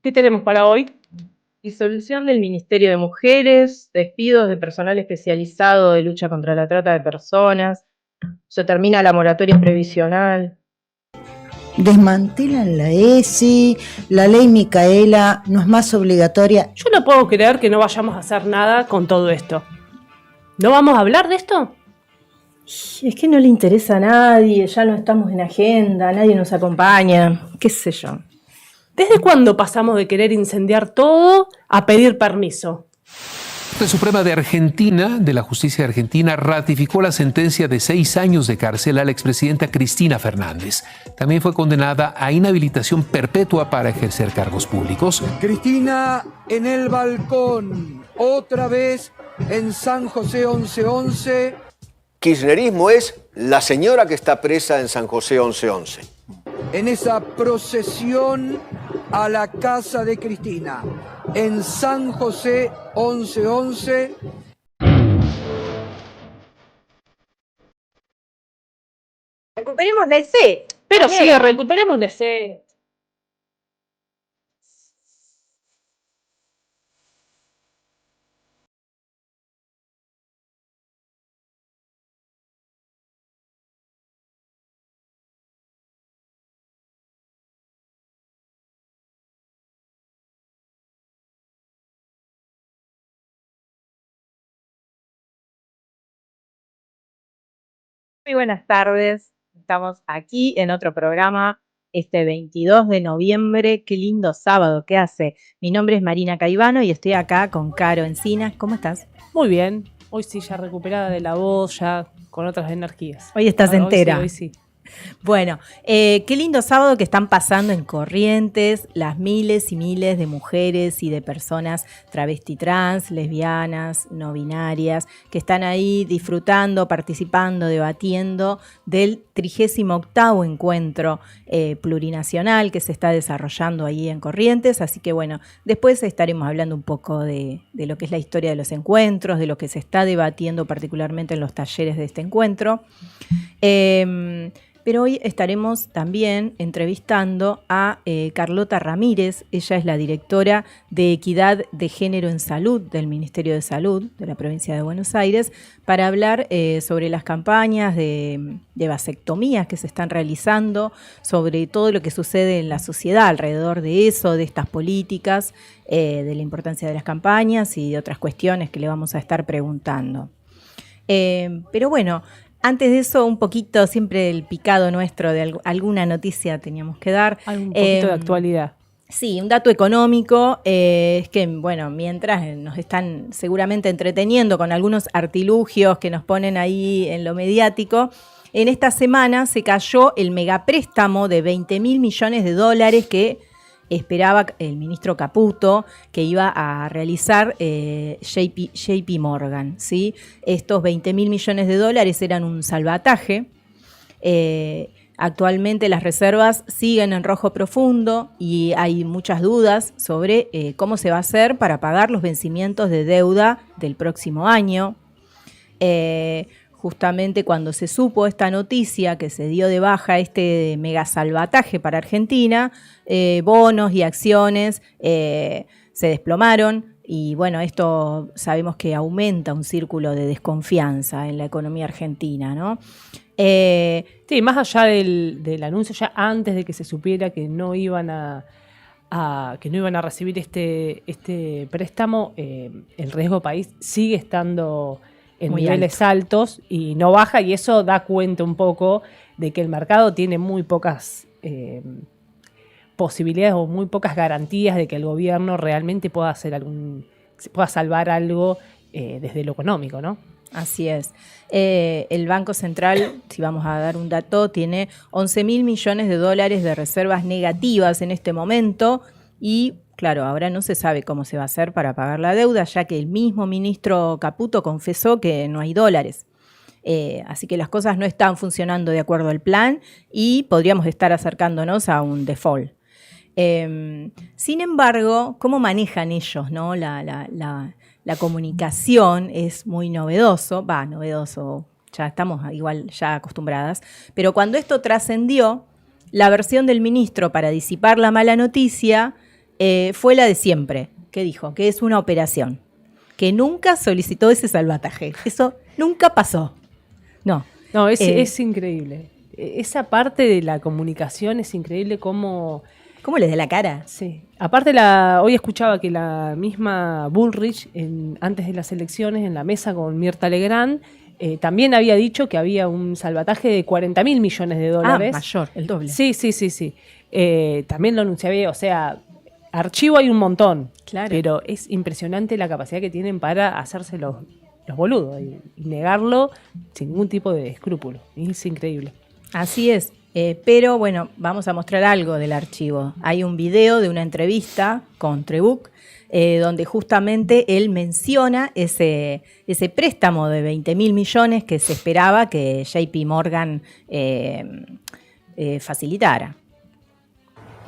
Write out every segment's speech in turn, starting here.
¿Qué tenemos para hoy? Disolución del Ministerio de Mujeres, despidos de personal especializado de lucha contra la trata de personas, se termina la moratoria previsional. Desmantelan la ESI, la ley Micaela no es más obligatoria. Yo no puedo creer que no vayamos a hacer nada con todo esto. ¿No vamos a hablar de esto? Es que no le interesa a nadie, ya no estamos en agenda, nadie nos acompaña, qué sé yo. ¿Desde cuándo pasamos de querer incendiar todo a pedir permiso? La Corte Suprema de Argentina, de la Justicia de Argentina, ratificó la sentencia de 6 años de cárcel a la expresidenta Cristina Fernández. También fue condenada a inhabilitación perpetua para ejercer cargos públicos. Cristina en el balcón, otra vez en San José 1111. Kirchnerismo es la señora que está presa en San José 1111. En esa procesión a la casa de Cristina, en San José 1111. Recuperemos la EC. Pero sí, recuperemos de ese. Muy buenas tardes, estamos aquí en otro programa, este 22 de noviembre, qué lindo sábado que hace. Mi nombre es Marina Caivano y estoy acá con Caro Encinas, ¿cómo estás? Muy bien, hoy sí ya recuperada de la voz, ya con otras energías. Hoy estás entera. Hoy sí. Bueno, qué lindo sábado que están pasando en Corrientes las miles y miles de mujeres y de personas travesti trans, lesbianas, no binarias, que están ahí disfrutando, participando, debatiendo del 38º encuentro plurinacional que se está desarrollando ahí en Corrientes. Así que bueno, después estaremos hablando un poco de lo que es la historia de los encuentros, de lo que se está debatiendo particularmente en los talleres de este encuentro. Pero hoy estaremos también entrevistando a Carlota Ramírez. Ella es la directora de Equidad de Género en Salud del Ministerio de Salud de la provincia de Buenos Aires para hablar sobre las campañas de vasectomías que se están realizando, sobre todo lo que sucede en la sociedad alrededor de eso, de estas políticas, de la importancia de las campañas y de otras cuestiones que le vamos a estar preguntando. Pero bueno, antes de eso, un poquito, siempre el picado nuestro de alguna noticia teníamos que dar. Un poquito de actualidad. Sí, un dato económico es que, bueno, mientras nos están seguramente entreteniendo con algunos artilugios que nos ponen ahí en lo mediático, en esta semana se cayó el megapréstamo de $20.000 millones que esperaba el ministro Caputo que iba a realizar JP Morgan, ¿sí? Estos $20.000 millones eran un salvataje. Actualmente las reservas siguen en rojo profundo y hay muchas dudas sobre cómo se va a hacer para pagar los vencimientos de deuda del próximo año. Justamente cuando se supo esta noticia, que se dio de baja este mega salvataje para Argentina, bonos y acciones se desplomaron y bueno, esto sabemos que aumenta un círculo de desconfianza en la economía argentina, ¿no? Sí, más allá del anuncio, ya antes de que se supiera que no iban a recibir este préstamo, el riesgo país sigue estando en muy niveles altos y no baja, y eso da cuenta un poco de que el mercado tiene muy pocas posibilidades o muy pocas garantías de que el gobierno realmente pueda pueda salvar algo desde lo económico, ¿no? Así es. El Banco Central, si vamos a dar un dato, tiene $11.000 millones de reservas negativas en este momento y claro, ahora no se sabe cómo se va a hacer para pagar la deuda, ya que el mismo ministro Caputo confesó que no hay dólares. Así que las cosas no están funcionando de acuerdo al plan y podríamos estar acercándonos a un default. Sin embargo, cómo manejan ellos, ¿no? La comunicación es muy novedoso, ya estamos igual ya acostumbradas, pero cuando esto trascendió, la versión del ministro para disipar la mala noticia fue la de siempre, que dijo que es una operación, que nunca solicitó ese salvataje. Eso nunca pasó. No, es increíble. Esa parte de la comunicación es increíble cómo les da la cara. Sí. Aparte, hoy escuchaba que la misma Bullrich, antes de las elecciones, en la mesa con Mirta Legrand, también había dicho que había un salvataje de 40.000 millones de dólares. Mayor, el doble. Sí. También lo anunciaba, o sea, archivo hay un montón, claro. Pero es impresionante la capacidad que tienen para hacerse los boludos y negarlo sin ningún tipo de escrúpulo. Es increíble. Así es. Pero bueno, vamos a mostrar algo del archivo. Hay un video de una entrevista con Trebuch, donde justamente él menciona ese préstamo de 20.000 millones que se esperaba que JP Morgan facilitara.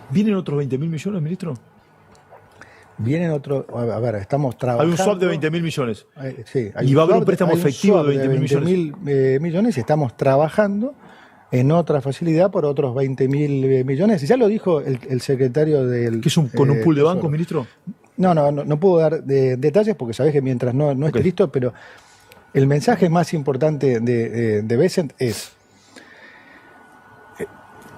¿Vienen otros 20.000 millones, ministro? Vienen otros, a ver, estamos trabajando. Hay un swap de 20.000 millones. Sí. Y va a haber un préstamo efectivo de 20.000 millones. Millones y estamos trabajando en otra facilidad por otros 20.000 millones. Y ya lo dijo el secretario del... ¿Qué es con un pool de bancos, ministro? No puedo dar detalles porque sabés que mientras no esté listo, pero el mensaje más importante de Bessent es: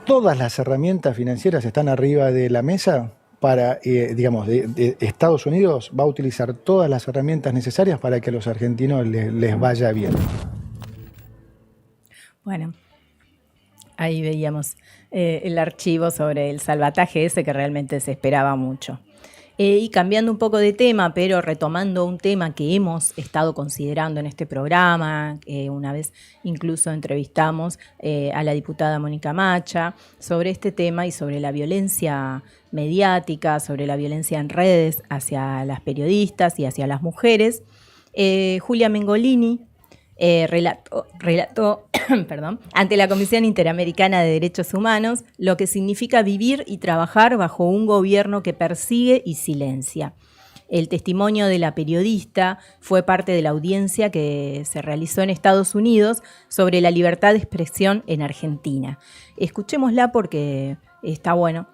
todas las herramientas financieras están arriba de la mesa para, de Estados Unidos va a utilizar todas las herramientas necesarias para que a los argentinos les vaya bien. Bueno, ahí veíamos el archivo sobre el salvataje ese que realmente se esperaba mucho. Y cambiando un poco de tema, pero retomando un tema que hemos estado considerando en este programa, una vez incluso entrevistamos a la diputada Mónica Macha sobre este tema y sobre la violencia mediática, sobre la violencia en redes hacia las periodistas y hacia las mujeres. Julia Mengolini relató ante la Comisión Interamericana de Derechos Humanos lo que significa vivir y trabajar bajo un gobierno que persigue y silencia. El testimonio de la periodista fue parte de la audiencia que se realizó en Estados Unidos sobre la libertad de expresión en Argentina. Escuchémosla porque está bueno.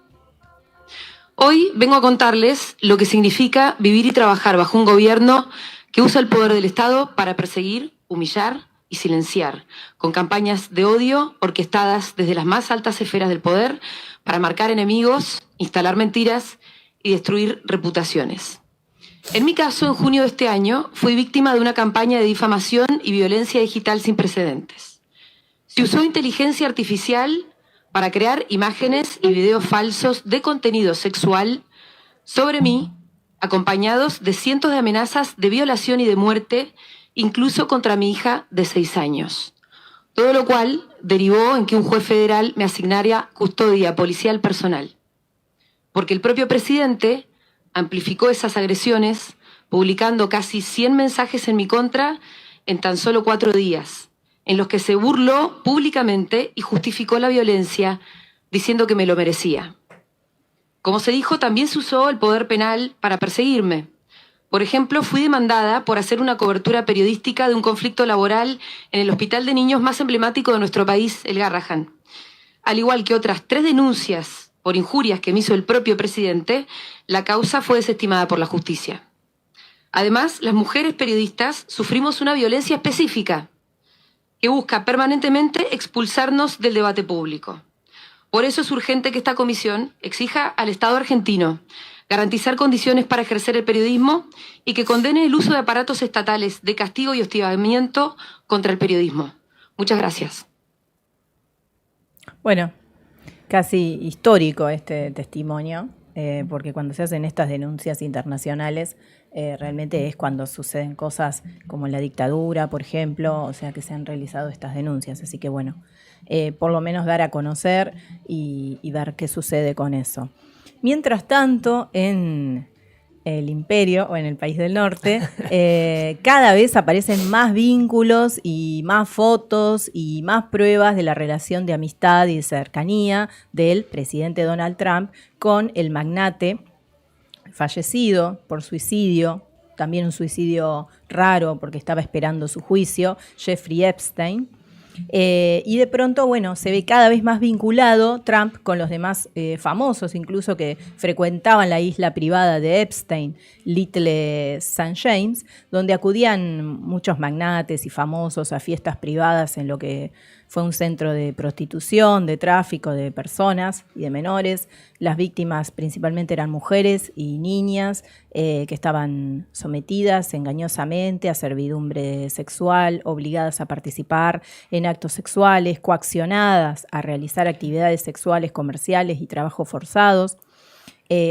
Hoy vengo a contarles lo que significa vivir y trabajar bajo un gobierno que usa el poder del Estado para perseguir, humillar y silenciar, con campañas de odio orquestadas desde las más altas esferas del poder para marcar enemigos, instalar mentiras y destruir reputaciones. En mi caso, en junio de este año, fui víctima de una campaña de difamación y violencia digital sin precedentes. Se usó inteligencia artificial para crear imágenes y videos falsos de contenido sexual sobre mí, acompañados de cientos de amenazas de violación y de muerte, incluso contra mi hija de 6 años. Todo lo cual derivó en que un juez federal me asignara custodia policial personal. Porque el propio presidente amplificó esas agresiones, publicando casi 100 mensajes en mi contra en tan solo 4 días, en los que se burló públicamente y justificó la violencia, diciendo que me lo merecía. Como se dijo, también se usó el poder penal para perseguirme. Por ejemplo, fui demandada por hacer una cobertura periodística de un conflicto laboral en el hospital de niños más emblemático de nuestro país, el Garrahan. Al igual que otras 3 denuncias por injurias que me hizo el propio presidente, la causa fue desestimada por la justicia. Además, las mujeres periodistas sufrimos una violencia específica que busca permanentemente expulsarnos del debate público. Por eso es urgente que esta comisión exija al Estado argentino garantizar condiciones para ejercer el periodismo y que condene el uso de aparatos estatales de castigo y hostigamiento contra el periodismo. Muchas gracias. Bueno, casi histórico este testimonio, porque cuando se hacen estas denuncias internacionales, realmente es cuando suceden cosas como la dictadura, por ejemplo, o sea que se han realizado estas denuncias. Así que bueno, por lo menos dar a conocer y ver qué sucede con eso. Mientras tanto, en el imperio o en el país del norte, cada vez aparecen más vínculos y más fotos y más pruebas de la relación de amistad y de cercanía del presidente Donald Trump con el magnate fallecido por suicidio, también un suicidio raro porque estaba esperando su juicio, Jeffrey Epstein. Y de pronto, bueno, se ve cada vez más vinculado Trump con los demás famosos, incluso que frecuentaban la isla privada de Epstein, Little St. James, donde acudían muchos magnates y famosos a fiestas privadas en lo que fue un centro de prostitución, de tráfico de personas y de menores. Las víctimas principalmente eran mujeres y niñas que estaban sometidas engañosamente a servidumbre sexual, obligadas a participar en actos sexuales, coaccionadas a realizar actividades sexuales comerciales y trabajos forzados.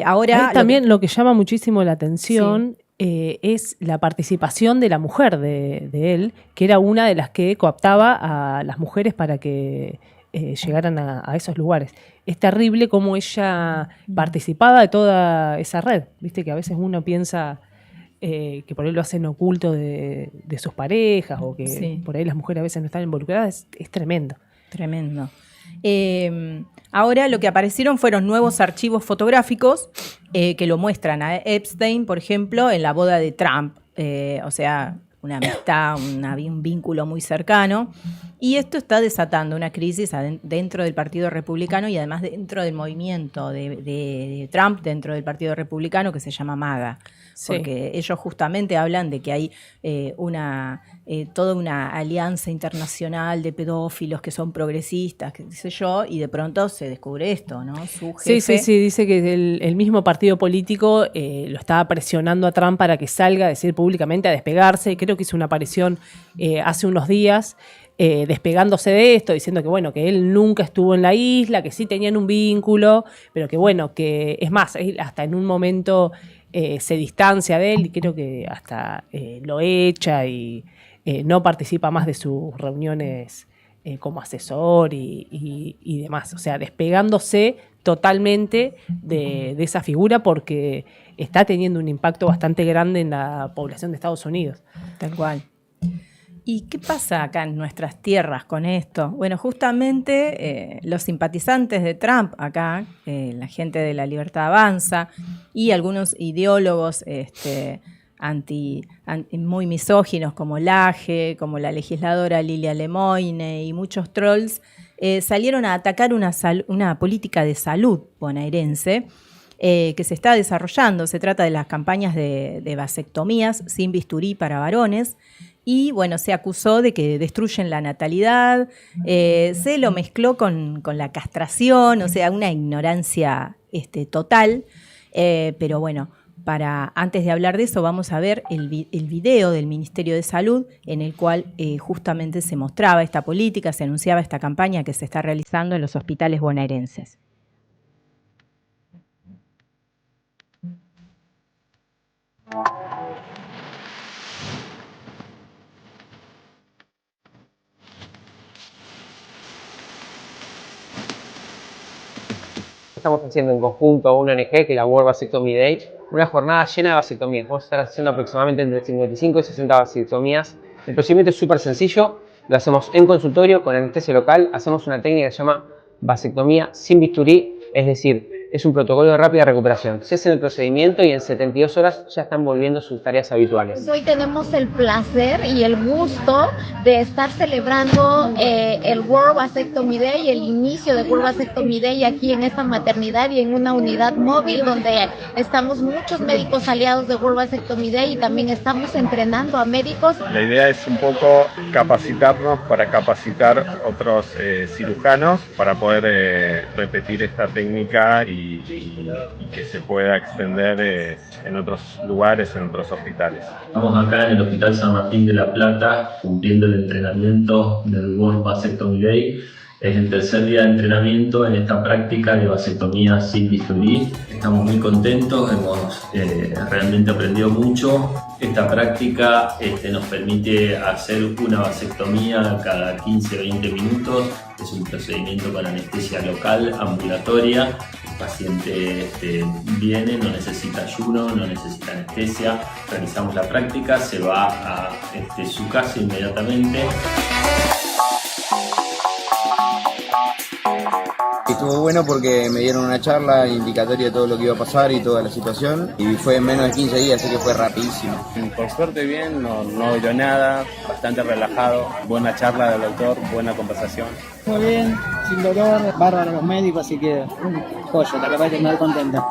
Ahora también lo que llama muchísimo la atención es la participación de la mujer de él, que era una de las que cooptaba a las mujeres para que llegaran a esos lugares. Es terrible cómo ella participaba de toda esa red. Viste que a veces uno piensa que por ahí lo hacen oculto de sus parejas o que por ahí las mujeres a veces no están involucradas. Es tremendo. Tremendo. Ahora lo que aparecieron fueron nuevos archivos fotográficos que lo muestran a Epstein, por ejemplo, en la boda de Trump. O sea, una amistad, un vínculo muy cercano. Y esto está desatando una crisis dentro del Partido Republicano y además dentro del movimiento de Trump dentro del Partido Republicano que se llama MAGA. Porque ellos justamente hablan de que hay toda una alianza internacional de pedófilos que son progresistas, qué sé yo, y de pronto se descubre esto, ¿no? Su jefe... Sí, dice que el mismo partido político lo estaba presionando a Trump para que salga a decir públicamente a despegarse. Creo que hizo una aparición hace unos días despegándose de esto, diciendo que bueno, que él nunca estuvo en la isla, que sí tenían un vínculo, pero que bueno, que es más, él hasta en un momento se distancia de él y creo que hasta lo echa y no participa más de sus reuniones como asesor y demás. O sea, despegándose totalmente de esa figura porque está teniendo un impacto bastante grande en la población de Estados Unidos. Tal cual. ¿Y qué pasa acá en nuestras tierras con esto? Bueno, justamente los simpatizantes de Trump acá, la gente de La Libertad Avanza y algunos ideólogos muy misóginos como Laje, como la legisladora Lilia Lemoine y muchos trolls, salieron a atacar una política de salud bonaerense que se está desarrollando. Se trata de las campañas de vasectomías sin bisturí para varones. Y bueno, se acusó de que destruyen la natalidad, se lo mezcló con la castración, o sea, una ignorancia total. Pero bueno, antes de hablar de eso, vamos a ver el video del Ministerio de Salud en el cual justamente se mostraba esta política, se anunciaba esta campaña que se está realizando en los hospitales bonaerenses. Estamos haciendo en conjunto a una ONG que es la World Vasectomy Day, una jornada llena de vasectomías. Vamos a estar haciendo aproximadamente entre 55 y 60 vasectomías. El procedimiento es súper sencillo, lo hacemos en consultorio con anestesia local, hacemos una técnica que se llama vasectomía sin bisturí, es decir, es un protocolo de rápida recuperación. Se hace el procedimiento y en 72 horas ya están volviendo a sus tareas habituales. Hoy tenemos el placer y el gusto de estar celebrando el World Vasectomy Day, el inicio de World Vasectomy Day aquí en esta maternidad y en una unidad móvil donde estamos muchos médicos aliados de World Vasectomy Day y también estamos entrenando a médicos. La idea es un poco capacitarnos para capacitar otros cirujanos para poder repetir esta técnica y que se pueda extender en otros lugares, en otros hospitales. Estamos acá en el Hospital San Martín de la Plata cumpliendo el entrenamiento del World Vasectomy Day. Es el tercer día de entrenamiento en esta práctica de vasectomía sin bisturí. Estamos muy contentos, hemos realmente aprendido mucho. Esta práctica nos permite hacer una vasectomía cada 15-20 minutos. Es un procedimiento con anestesia local, ambulatoria. El paciente viene, no necesita ayuno, no necesita anestesia, realizamos la práctica, se va a su casa inmediatamente. Estuvo bueno porque me dieron una charla indicatoria de todo lo que iba a pasar y toda la situación, y fue en menos de 15 días, así que fue rapidísimo. Por suerte bien, no dolió nada, bastante relajado, buena charla del doctor, buena conversación. Muy bien, sin dolor, bárbaro los médicos, así que un pollo, la verdad que me da contenta.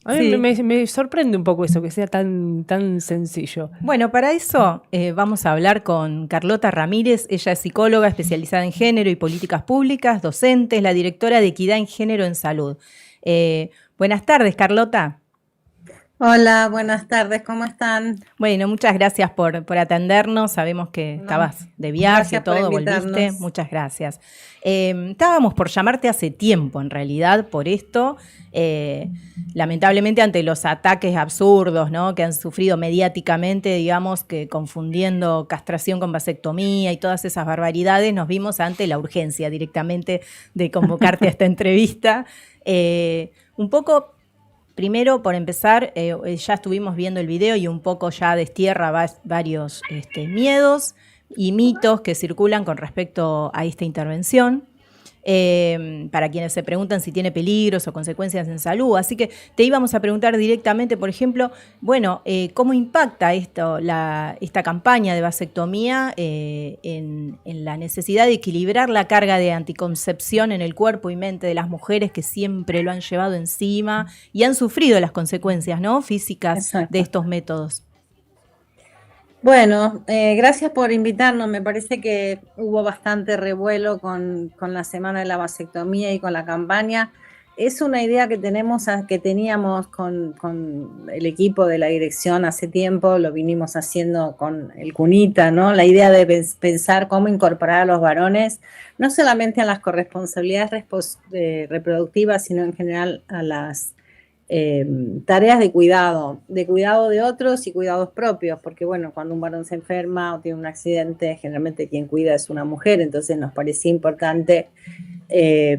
A mí me sorprende un poco eso, que sea tan sencillo. Bueno, para eso vamos a hablar con Carlota Ramírez. Ella es psicóloga especializada en género y políticas públicas, docente, es la directora de Equidad en Género en Salud. Buenas tardes, Carlota. Hola, buenas tardes, ¿cómo están? Bueno, muchas gracias por atendernos. Sabemos que estabas de viaje y todo, volviste. Muchas gracias. Estábamos por llamarte hace tiempo, en realidad, por esto. Lamentablemente, ante los ataques absurdos, ¿no?, que han sufrido mediáticamente, digamos, que confundiendo castración con vasectomía y todas esas barbaridades, nos vimos ante la urgencia directamente de convocarte a esta entrevista. Un poco... Primero, por empezar, ya estuvimos viendo el video y un poco ya destierra varios miedos y mitos que circulan con respecto a esta intervención. Para quienes se preguntan si tiene peligros o consecuencias en salud. Así que te íbamos a preguntar directamente, por ejemplo, bueno, ¿cómo impacta esta campaña de vasectomía en la necesidad de equilibrar la carga de anticoncepción en el cuerpo y mente de las mujeres que siempre lo han llevado encima y han sufrido las consecuencias, ¿no?, físicas de estos métodos? Bueno, gracias por invitarnos. Me parece que hubo bastante revuelo con la semana de la vasectomía y con la campaña. Es una idea que teníamos con el equipo de la dirección hace tiempo, lo vinimos haciendo con el CUNITA, ¿no? La idea de pensar cómo incorporar a los varones, no solamente a las corresponsabilidades reproductivas, sino en general a las tareas de cuidado de otros y cuidados propios, porque bueno, cuando un varón se enferma o tiene un accidente, generalmente quien cuida es una mujer, entonces nos parecía importante.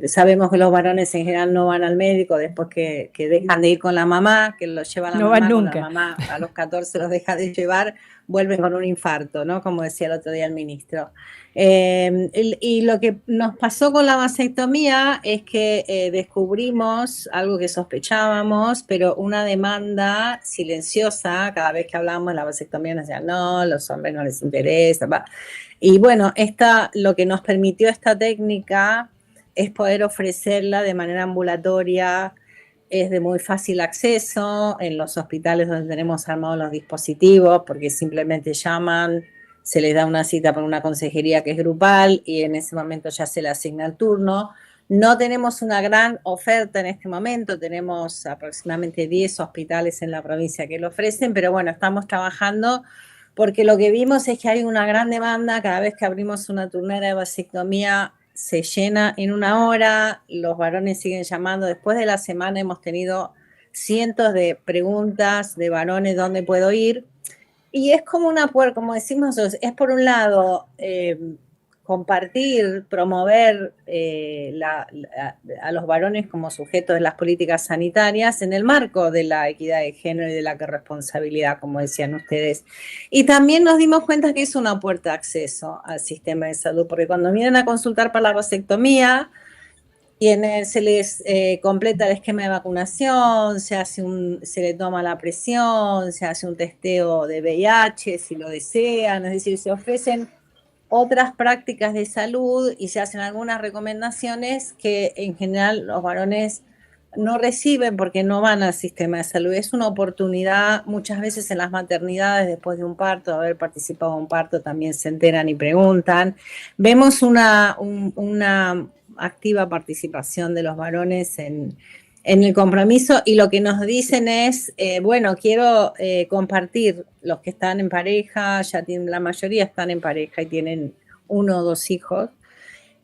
Sabemos que los varones en general no van al médico después que dejan de ir con la mamá, que los lleva la no mamá, van nunca. la mamá a los 14 los deja de llevar, vuelven con un infarto, ¿no? Como decía el otro día el ministro. Y lo que nos pasó con la vasectomía es que descubrimos algo que sospechábamos, pero una demanda silenciosa. Cada vez que hablábamos de la vasectomía nos decían, no, los hombres no les interesa. Y bueno, lo que nos permitió esta técnica es poder ofrecerla de manera ambulatoria, es de muy fácil acceso en los hospitales donde tenemos armados los dispositivos, porque simplemente llaman, se les da una cita para una consejería que es grupal y en ese momento ya se le asigna el turno. No tenemos una gran oferta en este momento, tenemos aproximadamente 10 hospitales en la provincia que lo ofrecen, pero bueno, estamos trabajando porque lo que vimos es que hay una gran demanda. Cada vez que abrimos una turnera de vasectomía se llena en una hora, los varones siguen llamando. Después de la semana hemos tenido cientos de preguntas de varones, ¿dónde puedo ir? Y es como como decimos nosotros, es por un lado compartir, promover a los varones como sujetos de las políticas sanitarias en el marco de la equidad de género y de la corresponsabilidad, como decían ustedes. Y también nos dimos cuenta que es una puerta de acceso al sistema de salud, porque cuando vienen a consultar para la vasectomía, se les completa el esquema de vacunación, se le toma la presión, se hace un testeo de VIH si lo desean, es decir, se ofrecen otras prácticas de salud y se hacen algunas recomendaciones que en general los varones no reciben porque no van al sistema de salud. Es una oportunidad, muchas veces en las maternidades, después de un parto, de haber participado en un parto, también se enteran y preguntan. Vemos una activa participación de los varones en el compromiso, y lo que nos dicen es, bueno, quiero compartir. Los que están en pareja, la mayoría están en pareja y tienen 1 o 2 hijos,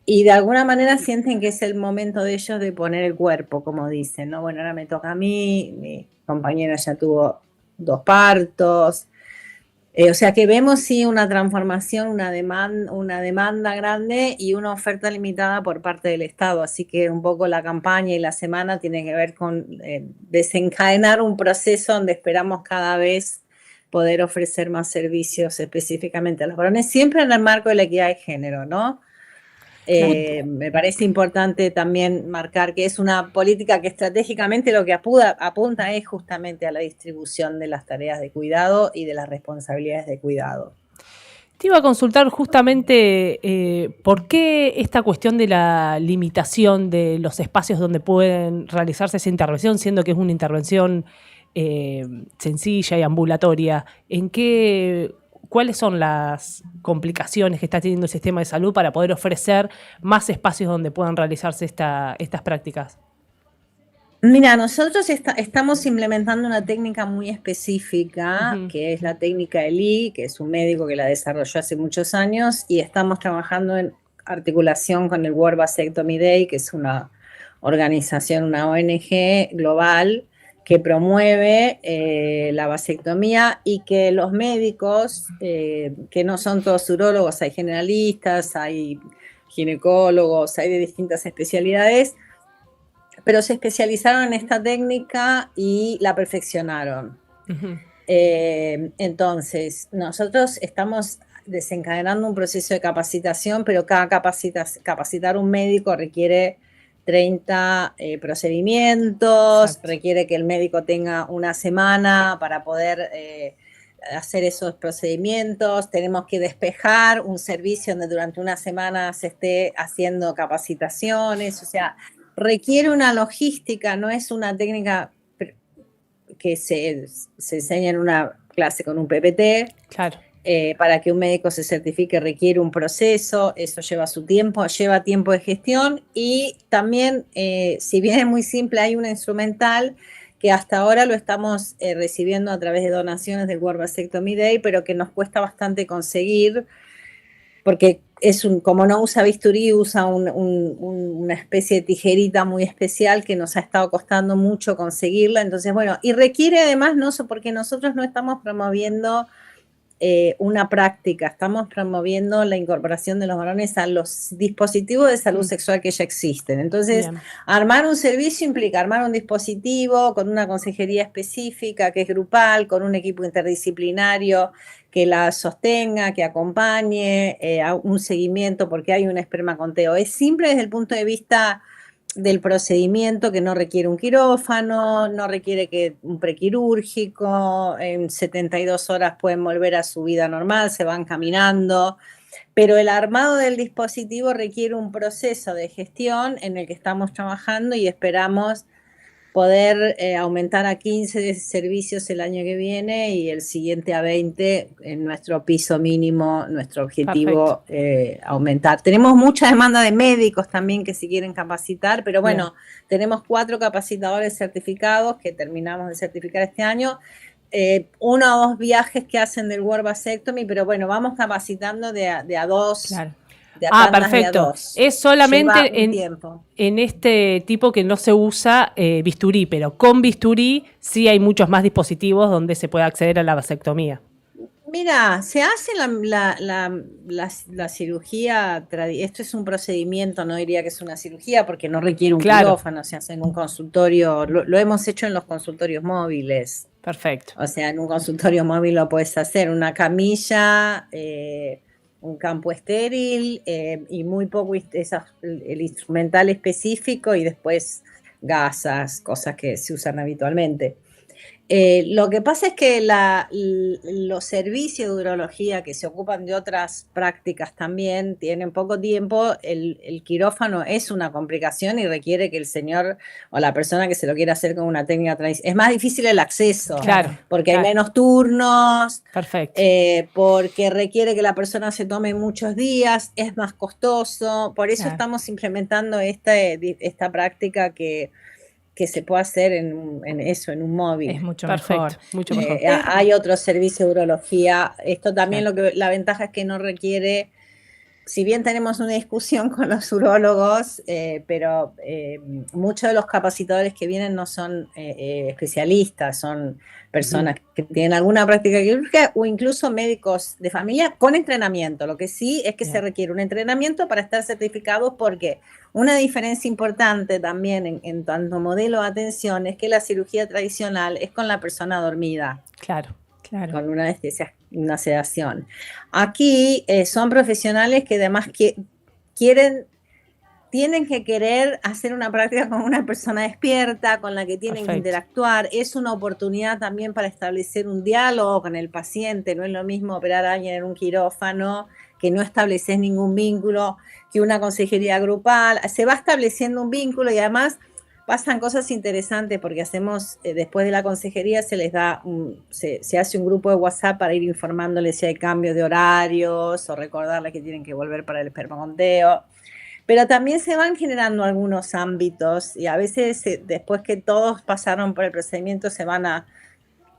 y de alguna manera sienten que es el momento de ellos de poner el cuerpo, como dicen, ¿no? Bueno, ahora me toca a mí, mi compañera ya tuvo 2 partos, O sea que vemos sí una transformación, una demanda grande y una oferta limitada por parte del Estado. Así que un poco la campaña y la semana tiene que ver con desencadenar un proceso donde esperamos cada vez poder ofrecer más servicios específicamente a los varones, siempre en el marco de la equidad de género, ¿no? Me parece importante también marcar que es una política que estratégicamente lo que apunta es justamente a la distribución de las tareas de cuidado y de las responsabilidades de cuidado. Te iba a consultar justamente por qué esta cuestión de la limitación de los espacios donde pueden realizarse esa intervención, siendo que es una intervención sencilla y ambulatoria. ¿Cuáles son las complicaciones que está teniendo el sistema de salud para poder ofrecer más espacios donde puedan realizarse estas prácticas? Mira, nosotros estamos implementando una técnica muy específica, que es la técnica ELI, que es un médico que la desarrolló hace muchos años, y estamos trabajando en articulación con el World Vasectomy Day, que es una organización, una ONG global, que promueve la vasectomía y que los médicos, que no son todos urólogos, hay generalistas, hay ginecólogos, hay de distintas especialidades, pero se especializaron en esta técnica y la perfeccionaron. Entonces, nosotros estamos desencadenando un proceso de capacitación, pero cada capacitar un médico requiere 30 procedimientos. Exacto. Requiere que el médico tenga una semana para poder hacer esos procedimientos. Tenemos que despejar un servicio donde durante una semana se esté haciendo capacitaciones, o sea, requiere una logística, no es una técnica que se enseña en una clase con un PPT. Claro. Para que un médico se certifique requiere un proceso, eso lleva su tiempo, lleva tiempo de gestión y también, si bien es muy simple, hay un instrumental que hasta ahora lo estamos recibiendo a través de donaciones del World Vasectomy Day, pero que nos cuesta bastante conseguir, porque como no usa bisturí, usa una especie de tijerita muy especial que nos ha estado costando mucho conseguirla. Entonces, bueno, y requiere además, no porque nosotros no estamos promoviendo una práctica, estamos promoviendo la incorporación de los varones a los dispositivos de salud sexual que ya existen. Entonces, bien, armar un servicio implica armar un dispositivo con una consejería específica que es grupal, con un equipo interdisciplinario que la sostenga, que acompañe, un seguimiento porque hay un espermaconteo. Es simple desde el punto de vista del procedimiento, que no requiere un quirófano, no requiere que un prequirúrgico, en 72 horas pueden volver a su vida normal, se van caminando, pero el armado del dispositivo requiere un proceso de gestión en el que estamos trabajando y esperamos poder aumentar a 15 servicios el año que viene y el siguiente a 20 en nuestro piso mínimo, nuestro objetivo aumentar. Tenemos mucha demanda de médicos también que se quieren capacitar, pero bueno, tenemos 4 capacitadores certificados que terminamos de certificar este año, 1 o 2 viajes que hacen del World Vasectomy, pero bueno, vamos capacitando de a 2. Claro. Perfecto. Es solamente en este tipo que no se usa bisturí, pero con bisturí sí hay muchos más dispositivos donde se puede acceder a la vasectomía. Mira, se hace la cirugía, esto es un procedimiento, no diría que es una cirugía porque no requiere un quirófano, se hace en un consultorio, lo hemos hecho en los consultorios móviles. Perfecto. O sea, en un consultorio móvil lo puedes hacer, una camilla, un campo estéril y muy poco el instrumental específico y después gasas, cosas que se usan habitualmente. Lo que pasa es que los servicios de urología que se ocupan de otras prácticas también tienen poco tiempo. El quirófano es una complicación y requiere que el señor o la persona que se lo quiera hacer con una técnica tradicional. Es más difícil el acceso, porque hay menos turnos, porque requiere que la persona se tome muchos días, es más costoso. Por eso estamos implementando esta práctica que se puede hacer en un móvil. Es mucho mejor. Mucho mejor. Hay otros servicios de urología. Esto también la ventaja es que no requiere si bien tenemos una discusión con los urólogos, pero muchos de los capacitadores que vienen no son especialistas, son personas que tienen alguna práctica quirúrgica o incluso médicos de familia con entrenamiento. Lo que sí es que se requiere un entrenamiento para estar certificados, porque una diferencia importante también en tanto modelo de atención es que la cirugía tradicional es con la persona dormida. Claro. Con una anestesia, una sedación. Aquí son profesionales que además tienen que querer hacer una práctica con una persona despierta, con la que tienen que interactuar. Es una oportunidad también para establecer un diálogo con el paciente. No es lo mismo operar a alguien en un quirófano, que no estableces ningún vínculo, que una consejería grupal. Se va estableciendo un vínculo y además pasan cosas interesantes, porque hacemos, después de la consejería se les da, se hace un grupo de WhatsApp para ir informándoles si hay cambios de horarios o recordarles que tienen que volver para el espermaconteo. Pero también se van generando algunos ámbitos y a veces después que todos pasaron por el procedimiento se van a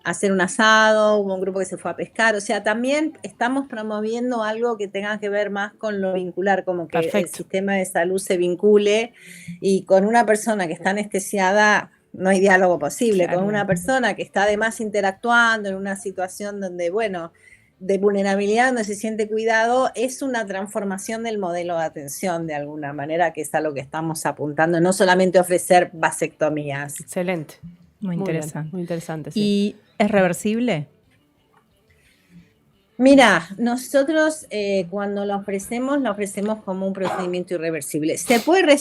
hacer un asado, hubo un grupo que se fue a pescar, o sea, también estamos promoviendo algo que tenga que ver más con lo vincular, como que el sistema de salud se vincule, y con una persona que está anestesiada no hay diálogo posible, con una persona que está además interactuando en una situación donde, bueno, de vulnerabilidad, donde se siente cuidado, es una transformación del modelo de atención de alguna manera, que es a lo que estamos apuntando, no solamente ofrecer vasectomías. Excelente. Muy interesante. Muy interesante, sí. ¿Y es reversible? Mira, nosotros cuando lo ofrecemos como un procedimiento irreversible. Se puede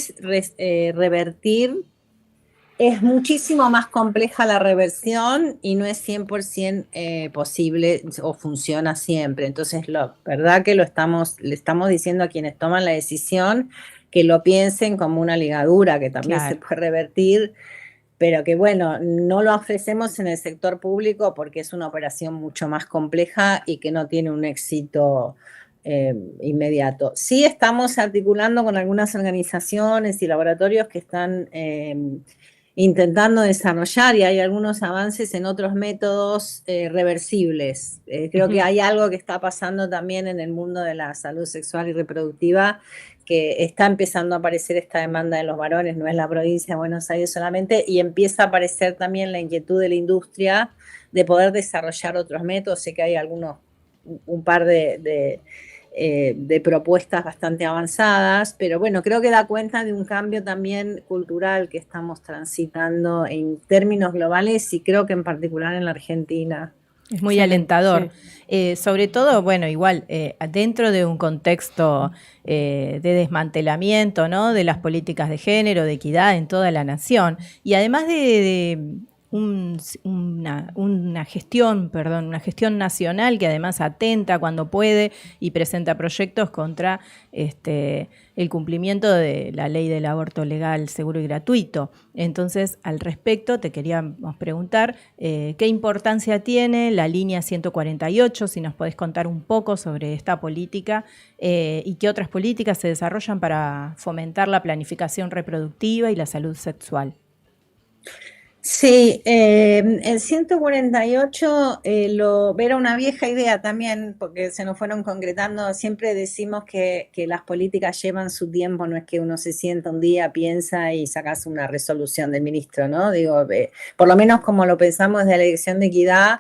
revertir, es muchísimo más compleja la reversión y no es 100% posible o funciona siempre. Entonces, verdad que le estamos diciendo a quienes toman la decisión que lo piensen como una ligadura, que también se puede revertir, pero que bueno, no lo ofrecemos en el sector público porque es una operación mucho más compleja y que no tiene un éxito inmediato. Sí estamos articulando con algunas organizaciones y laboratorios que están intentando desarrollar, y hay algunos avances en otros métodos reversibles. Creo que hay algo que está pasando también en el mundo de la salud sexual y reproductiva, que está empezando a aparecer esta demanda de los varones, no es la provincia de Buenos Aires solamente, y empieza a aparecer también la inquietud de la industria de poder desarrollar otros métodos. Sé que hay un par de propuestas bastante avanzadas, pero bueno, creo que da cuenta de un cambio también cultural que estamos transitando en términos globales, y creo que en particular en la Argentina. Es muy alentador. Sí. Sobre todo, bueno, igual, dentro de un contexto de desmantelamiento, ¿no?, de las políticas de género, de equidad en toda la nación, y además de una gestión nacional que además atenta cuando puede y presenta proyectos contra el cumplimiento de la ley del aborto legal, seguro y gratuito. Entonces, al respecto, te queríamos preguntar qué importancia tiene la línea 148, si nos podés contar un poco sobre esta política y qué otras políticas se desarrollan para fomentar la planificación reproductiva y la salud sexual. Sí, el 148 era una vieja idea también, porque se nos fueron concretando. Siempre decimos que las políticas llevan su tiempo, no es que uno se sienta un día, piensa y sacas una resolución del ministro, ¿no? Digo, por lo menos como lo pensamos desde la Dirección de Equidad,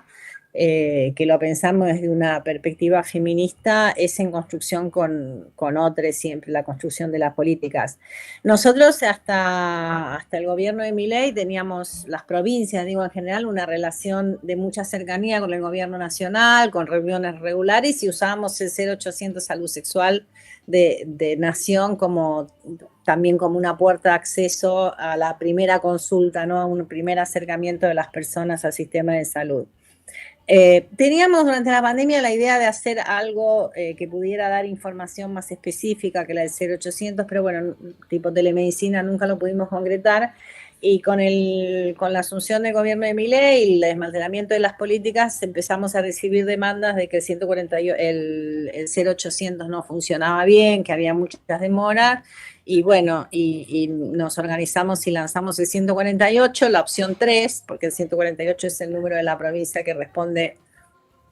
que lo pensamos desde una perspectiva feminista, es en construcción con otros, siempre la construcción de las políticas. Nosotros hasta el gobierno de Milei teníamos, las provincias, digo en general, una relación de mucha cercanía con el gobierno nacional, con reuniones regulares, y usábamos el 0800 salud sexual de nación también como una puerta de acceso a la primera consulta, ¿no?, a un primer acercamiento de las personas al sistema de salud. Teníamos durante la pandemia la idea de hacer algo que pudiera dar información más específica que la del 0800, pero bueno, tipo telemedicina nunca lo pudimos concretar, y con la asunción del gobierno de Milei y el desmantelamiento de las políticas empezamos a recibir demandas de que el 0800 no funcionaba bien, que había muchas demoras. Y bueno, y nos organizamos y lanzamos el 148, la opción 3, porque el 148 es el número de la provincia que responde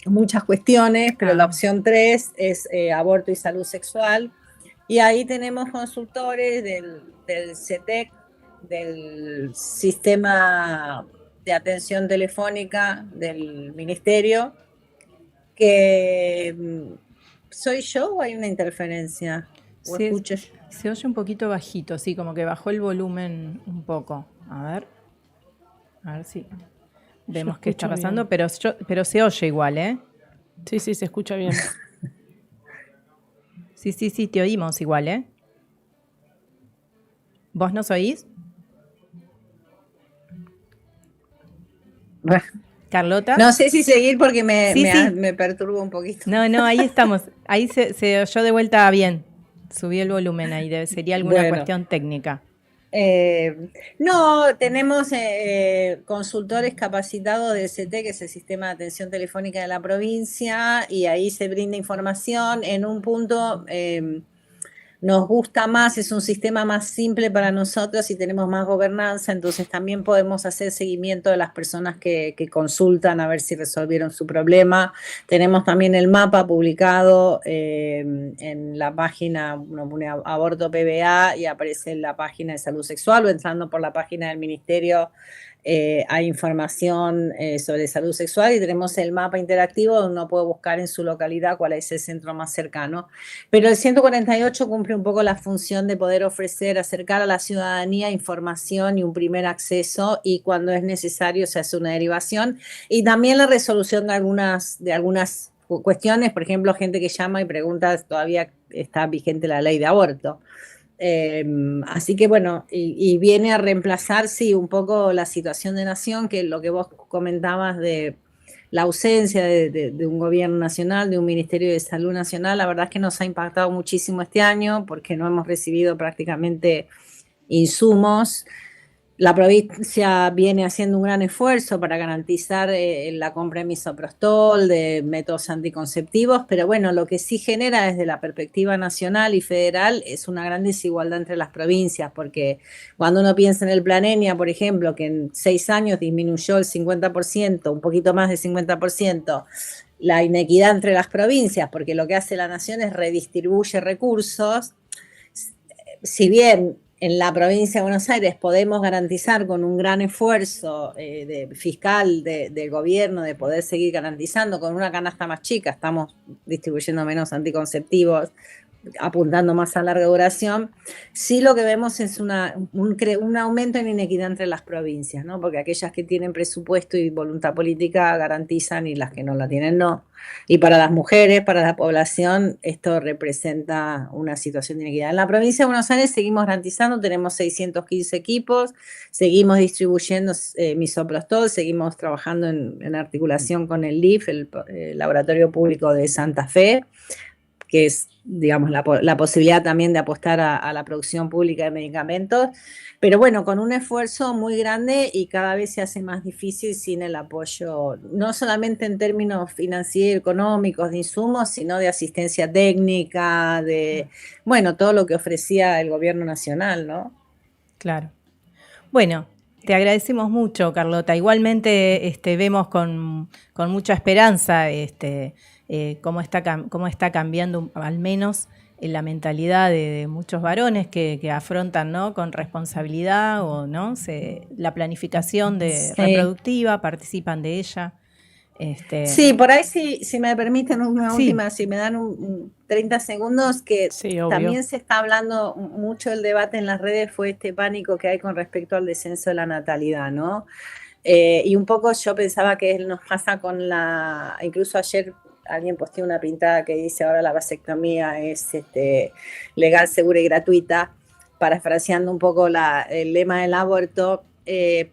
a muchas cuestiones, pero la opción 3 es aborto y salud sexual. Y ahí tenemos consultores del CETEC, del Sistema de Atención Telefónica del Ministerio, que ¿soy yo o hay una interferencia? ¿O Sí, escucho? se oye un poquito bajito, sí, como que bajó el volumen un poco. A ver si vemos qué está pasando, pero se oye igual, ¿eh? Sí, se escucha bien. Sí, te oímos igual, ¿eh? ¿Vos nos oís? Carlota. No sé si seguir porque me perturba un poquito. No, ahí estamos. Ahí se oyó de vuelta bien. Subí el volumen ahí, sería alguna cuestión técnica. No, tenemos consultores capacitados del CT, que es el Sistema de Atención Telefónica de la provincia, y ahí se brinda información. En un punto nos gusta más, es un sistema más simple para nosotros y tenemos más gobernanza, entonces también podemos hacer seguimiento de las personas que consultan a ver si resolvieron su problema. Tenemos también el mapa publicado en la página, uno pone aborto PBA y aparece en la página de salud sexual, o entrando por la página del ministerio hay información sobre salud sexual, y tenemos el mapa interactivo donde uno puede buscar en su localidad cuál es el centro más cercano. Pero el 148 cumple un poco la función de poder ofrecer, acercar a la ciudadanía información y un primer acceso, y cuando es necesario se hace una derivación, y también la resolución de algunas cuestiones, por ejemplo, gente que llama y pregunta, todavía está vigente la ley de aborto. Así que bueno, y viene a reemplazar, sí, un poco la situación de nación, que lo que vos comentabas de la ausencia de un gobierno nacional, de un Ministerio de Salud Nacional. La verdad es que nos ha impactado muchísimo este año porque no hemos recibido prácticamente insumos. La provincia viene haciendo un gran esfuerzo para garantizar la compra de misoprostol, de métodos anticonceptivos, pero bueno, lo que sí genera desde la perspectiva nacional y federal es una gran desigualdad entre las provincias, porque cuando uno piensa en el Plan Enia, por ejemplo, que en 6 años disminuyó el 50%, un poquito más del 50%, la inequidad entre las provincias, porque lo que hace la nación es redistribuye recursos. Si bien en la provincia de Buenos Aires podemos garantizar con un gran esfuerzo fiscal del gobierno de poder seguir garantizando con una canasta más chica, estamos distribuyendo menos anticonceptivos, apuntando más a larga duración, sí lo que vemos es un aumento en inequidad entre las provincias, ¿no? Porque aquellas que tienen presupuesto y voluntad política garantizan y las que no la tienen no. Y para las mujeres, para la población, esto representa una situación de inequidad. En la provincia de Buenos Aires seguimos garantizando, tenemos 615 equipos, seguimos distribuyendo misoprostol, seguimos trabajando en articulación con el LIF, el Laboratorio Público de Santa Fe, que es, digamos, la posibilidad también de apostar a la producción pública de medicamentos, pero bueno, con un esfuerzo muy grande, y cada vez se hace más difícil sin el apoyo, no solamente en términos financieros, económicos, de insumos, sino de asistencia técnica, de, bueno, todo lo que ofrecía el gobierno nacional, ¿no? Claro. Bueno, te agradecemos mucho, Carlota. Igualmente vemos con mucha esperanza cómo está cambiando al menos la mentalidad de muchos varones que afrontan, ¿no?, con responsabilidad o no la planificación reproductiva, participan de ella. Sí, por ahí si me permiten una última, si me dan 30 segundos, que también se está hablando mucho, el debate en las redes fue este pánico que hay con respecto al descenso de la natalidad, ¿no? Y un poco yo pensaba que nos pasa incluso ayer alguien posteó una pintada que dice ahora la vasectomía es legal, segura y gratuita, parafraseando un poco el lema del aborto,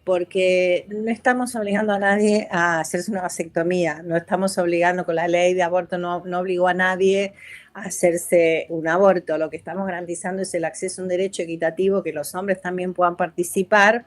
porque no estamos obligando a nadie a hacerse una vasectomía, no estamos obligando, con la ley de aborto no obligó a nadie a hacerse un aborto. Lo que estamos garantizando es el acceso a un derecho equitativo, que los hombres también puedan participar.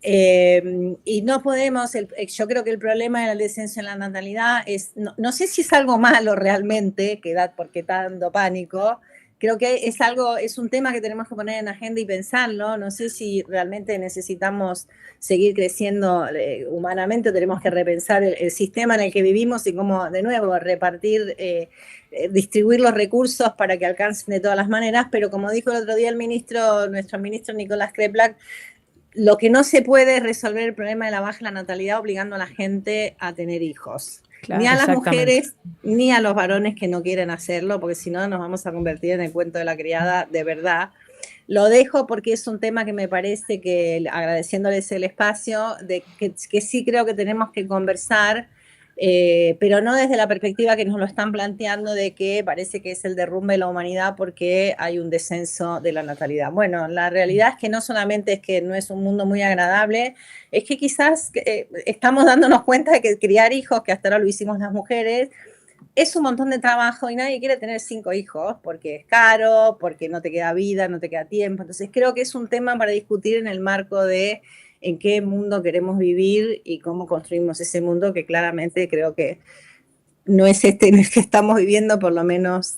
Y no podemos, yo creo que el problema del descenso en la natalidad es, no sé si es algo malo realmente, porque está dando pánico, creo que es un tema que tenemos que poner en agenda y pensarlo. No sé si realmente necesitamos seguir creciendo humanamente o tenemos que repensar el sistema en el que vivimos y cómo, de nuevo, distribuir los recursos para que alcancen de todas las maneras, pero como dijo el otro día nuestro ministro Nicolás Kreplak, lo que no se puede es resolver el problema de la baja natalidad obligando a la gente a tener hijos. Claro, ni a las mujeres ni a los varones que no quieren hacerlo, porque si no nos vamos a convertir en el cuento de la criada de verdad. Lo dejo porque es un tema que me parece que, agradeciéndoles el espacio, que sí creo que tenemos que conversar, pero no desde la perspectiva que nos lo están planteando de que parece que es el derrumbe de la humanidad porque hay un descenso de la natalidad. Bueno, la realidad es que no solamente es que no es un mundo muy agradable, es que quizás estamos dándonos cuenta de que criar hijos, que hasta ahora lo hicimos las mujeres, es un montón de trabajo y nadie quiere tener 5 hijos porque es caro, porque no te queda vida, no te queda tiempo. Entonces creo que es un tema para discutir en el marco de en qué mundo queremos vivir y cómo construimos ese mundo, que claramente creo que no es este en el que estamos viviendo, por lo menos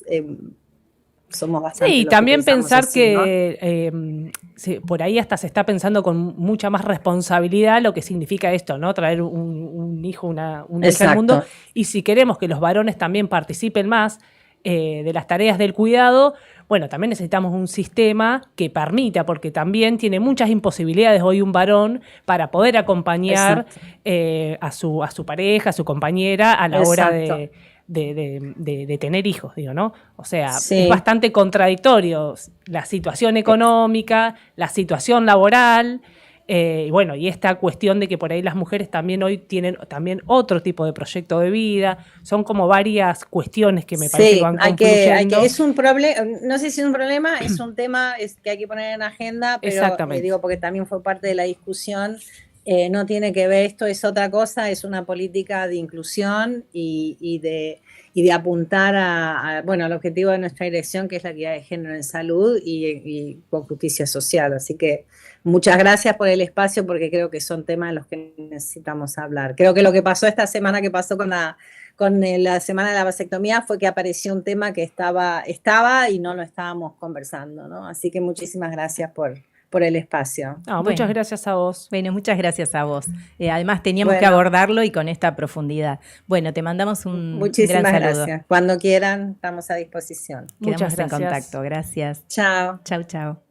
somos bastante. Sí, también pensar así, que sí, por ahí hasta se está pensando con mucha más responsabilidad lo que significa esto, ¿no? Traer un hijo, un hijo al mundo. Y si queremos que los varones también participen más de las tareas del cuidado, bueno, también necesitamos un sistema que permita, porque también tiene muchas imposibilidades hoy un varón para poder acompañar a su pareja, a su compañera a la hora de tener hijos, digo, ¿no? O sea, es bastante contradictorio la situación económica, la situación laboral, y bueno, y esta cuestión de que por ahí las mujeres también hoy tienen también otro tipo de proyecto de vida, son como varias cuestiones que me parece que van confluyendo. Es un problema, no sé si es un problema, es un tema que hay que poner en agenda, pero digo porque también fue parte de la discusión. No tiene que ver, esto es otra cosa, es una política de inclusión y de apuntar al objetivo de nuestra dirección, que es la equidad de género en salud y con justicia social. Así que muchas gracias por el espacio, porque creo que son temas de los que necesitamos hablar. Creo que lo que pasó esta semana, que pasó con la semana de la vasectomía, fue que apareció un tema que estaba y no lo estábamos conversando, ¿no? Así que muchísimas gracias por el espacio. Muchas gracias a vos. Bueno, muchas gracias a vos. Además teníamos que abordarlo y con esta profundidad. Bueno, te mandamos un gran saludo. Gracias. Cuando quieran, estamos a disposición. Quedamos en contacto. Gracias. Chao. Chao.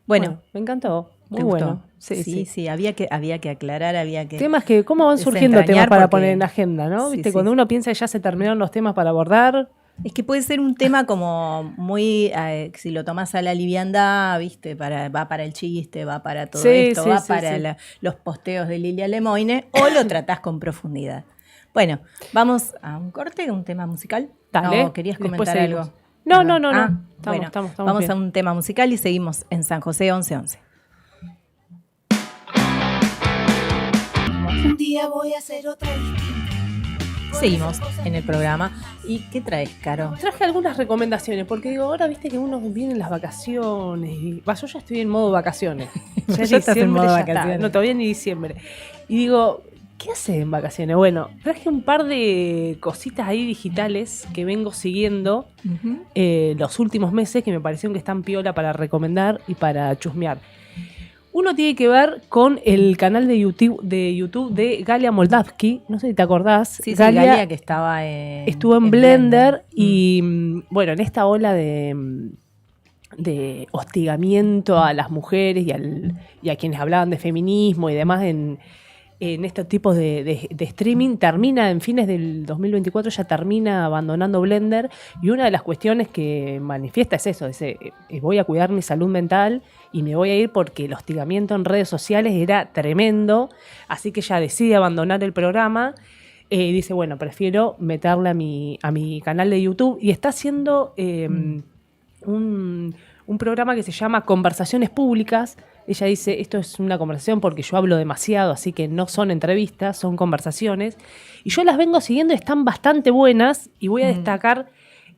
Bueno, me encantó. Muy bueno. Sí, había que aclarar, temas que, ¿cómo van surgiendo temas para poner en agenda, ¿no? ¿Viste? Cuando uno piensa que ya se terminaron los temas para abordar. Es que puede ser un tema como muy, si lo tomás a la liviandad, ¿viste? Va para el chiste, va para todo esto, va para los posteos de Lilia Lemoine, o lo tratás con profundidad. Bueno, vamos a un corte, un tema musical. Dale. ¿No, querías comentar algo? No. Estamos vamos a un tema musical y seguimos en San José 1111. Un día voy a hacer otra distinta. Seguimos en el programa. ¿Y qué traes, Caro? Traje algunas recomendaciones, porque digo, ahora viste que uno viene en las vacaciones. Yo ya estoy en modo vacaciones. Ya estás en modo vacaciones. No, todavía ni diciembre. Y digo, ¿qué haces en vacaciones? Bueno, traje un par de cositas ahí digitales que vengo siguiendo los últimos meses, que me parecieron que están piola para recomendar y para chusmear. Uno tiene que ver con el canal de YouTube de Galia Moldavsky. No sé si te acordás. Sí, Galia que estuvo en Blender. Y bueno, en esta ola de hostigamiento a las mujeres y a quienes hablaban de feminismo y demás en estos tipos de streaming, termina en fines del 2024, ya termina abandonando Blender, y una de las cuestiones que manifiesta es eso, voy a cuidar mi salud mental y me voy a ir porque el hostigamiento en redes sociales era tremendo, así que ella decide abandonar el programa. Dice, bueno, prefiero meterle a mi canal de YouTube, y está haciendo un programa que se llama Conversaciones Públicas. Ella dice, esto es una conversación porque yo hablo demasiado, así que no son entrevistas, son conversaciones. Y yo las vengo siguiendo, están bastante buenas, y voy a destacar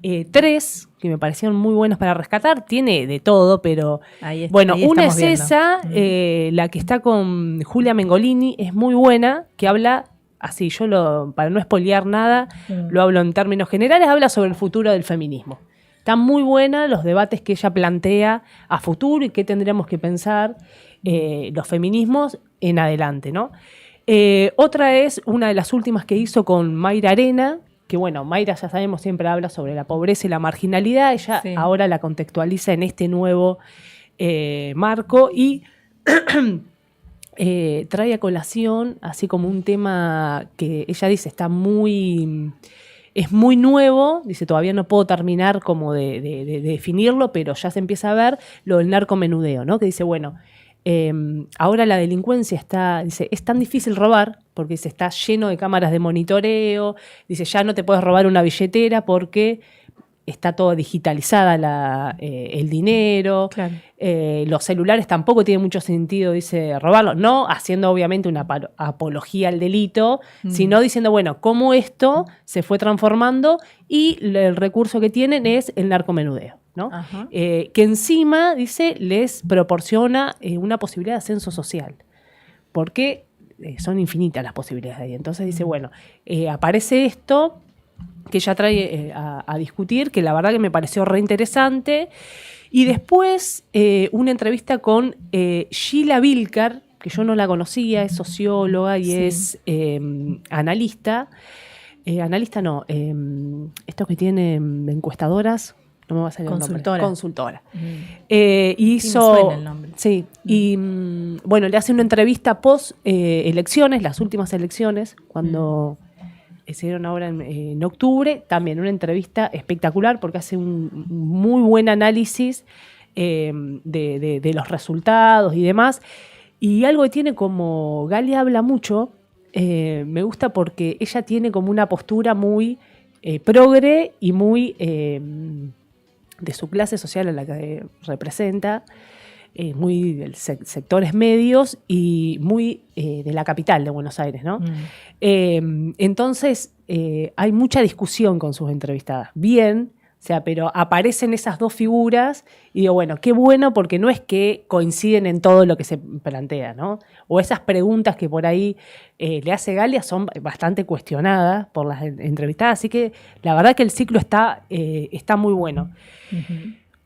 3 que me parecieron muy buenas para rescatar. Tiene de todo, pero bueno, una es viendo. Esa, la que está con Julia Mengolini, es muy buena, que habla así, para no spoilear nada, lo hablo en términos generales, habla sobre el futuro del feminismo. Está muy buena los debates que ella plantea a futuro y qué tendríamos que pensar los feminismos en adelante, ¿no? Otra es una de las últimas que hizo con Mayra Arena, que bueno, Mayra ya sabemos siempre habla sobre la pobreza y la marginalidad, ella ahora la contextualiza en este nuevo marco y trae a colación así como un tema que ella dice es muy nuevo, dice todavía no puedo terminar como de definirlo, pero ya se empieza a ver lo del narcomenudeo, ¿no? Que dice, bueno, ahora la delincuencia dice, es tan difícil robar, porque dice, está lleno de cámaras de monitoreo, dice, ya no te puedes robar una billetera porque está todo digitalizada el dinero, claro. Los celulares tampoco tiene mucho sentido, dice, robarlos, no haciendo obviamente una apología al delito, sino diciendo, bueno, cómo esto se fue transformando y el recurso que tienen es el narcomenudeo, ¿no? Que encima, dice, les proporciona una posibilidad de ascenso social, porque son infinitas las posibilidades ahí. Entonces dice, bueno, aparece esto que ella trae a discutir, que la verdad que me pareció re interesante. Y después una entrevista con Sheila Vilcar, que yo no la conocía, es socióloga y es analista. Analista no, estos que tienen encuestadoras, no me va a salir el nombre. Consultora. Hizo, sí, me suena el nombre. Sí, y bueno, le hace una entrevista post elecciones, las últimas elecciones, cuando se dieron ahora en octubre, también una entrevista espectacular porque hace un muy buen análisis de los resultados y demás. Y algo que tiene como Galia habla mucho, me gusta porque ella tiene como una postura muy progre y muy de su clase social a la que representa, muy de sectores medios y muy de la capital de Buenos Aires, ¿no? Entonces, hay mucha discusión con sus entrevistadas. Bien, o sea, pero aparecen esas dos figuras y digo, bueno, qué bueno porque no es que coinciden en todo lo que se plantea, ¿no? O esas preguntas que por ahí le hace Galia son bastante cuestionadas por las entrevistadas, así que la verdad que el ciclo está muy bueno.